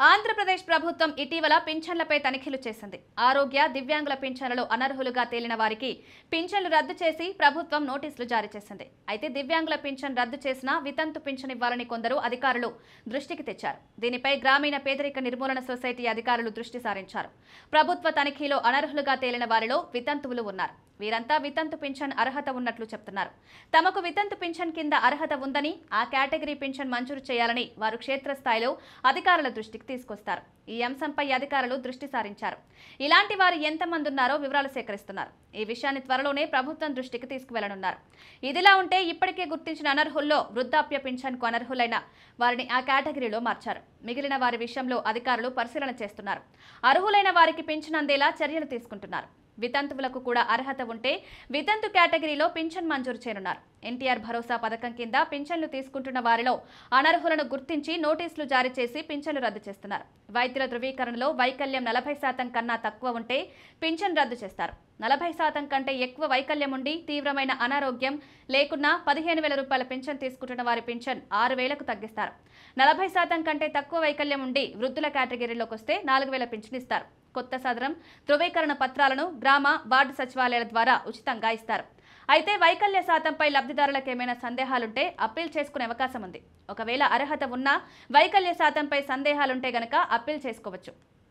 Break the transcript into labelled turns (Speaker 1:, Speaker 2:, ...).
Speaker 1: ఆంధ్రప్రదేశ్ ప్రభుత్వం ఇటీవల పింఛన్లపై తనిఖీలు చేసింది. ఆరోగ్య, దివ్యాంగుల పింఛన్లలో అనర్హులుగా తేలిన వారికి పింఛన్లు రద్దు చేసి ప్రభుత్వం నోటీసులు జారీ చేసింది. అయితే దివ్యాంగుల పింఛన్ రద్దు చేసినా వితంతు పింఛన్ ఇవ్వాలని కొందరు అధికారులు దృష్టికి తెచ్చారు. దీనిపై గ్రామీణ పేదరిక నిర్మూలన సొసైటీ అధికారులు దృష్టి సారించారు. ప్రభుత్వ తనిఖీలో అనర్హులుగా తేలిన వారిలో వితంతువులు ఉన్నారు. వీరంతా వితంతు పింఛన్ అర్హత ఉన్నట్లు చెప్తున్నారు. తమకు వితంతు పింఛన్ కింద అర్హత ఉందని, ఆ కేటగిరీ పింఛన్ మంజూరు చేయాలని వారు క్షేత్రస్థాయిలో అధికారుల దృష్టికి తీసుకొస్తారు. ఈ అంశంపై అధికారులు దృష్టి సారించారు. ఇలాంటి వారు ఎంతమంది ఉన్నారో వివరాలు సేకరిస్తున్నారు. ఈ విషయాన్ని త్వరలోనే ప్రభుత్వం దృష్టికి తీసుకువెళ్లనున్నారు. ఇదిలా ఉంటే ఇప్పటికే గుర్తించిన అనర్హుల్లో వృద్ధాప్య పింఛన్కు అనర్హులైన వారిని ఆ కేటగిరీలో మార్చారు. మిగిలిన వారి విషయంలో అధికారులు పరిశీలన చేస్తున్నారు. అర్హులైన వారికి పింఛన్ అందేలా చర్యలు తీసుకుంటున్నారు. వితంతువులకు కూడా అర్హత ఉంటే వితంతు కేటగిరీలో పింఛన్ మంజూరు చేయనున్నారు. ఎన్టీఆర్ భరోసా పథకం కింద పింఛన్లు తీసుకుంటున్న వారిలో అనర్హులను గుర్తించి నోటీసులు జారీ చేసి పింఛన్లు రద్దు చేస్తున్నారు. వైద్యుల ధృవీకరణలో వైకల్యం 40% కన్నా తక్కువ ఉంటే పింఛన్ రద్దు చేస్తారు. 40% కంటే ఎక్కువ వైకల్యం ఉండి తీవ్రమైన అనారోగ్యం లేకున్నా 15,000 రూపాయల పింఛన్ తీసుకుంటున్న వారి పింఛన్ 6,000కు తగ్గిస్తారు. 40% కంటే తక్కువ వైకల్యం ఉండి వృద్ధుల కేటగిరీలోకి వస్తే 4,000 పింఛన్ ఇస్తారు. కొత్త సదరం ధృవీకరణ పత్రాలను గ్రామ, వార్డు సచివాలయాల ద్వారా ఉచితంగా ఇస్తారు. అయితే వైకల్య శాతంపై లబ్ధిదారులకు ఏమైనా సందేహాలుంటే అప్పీల్ చేసుకునే అవకాశం ఉంది. ఒకవేళ అర్హత ఉన్నా వైకల్య శాతంపై సందేహాలుంటే గనక అప్పీల్ చేసుకోవచ్చు.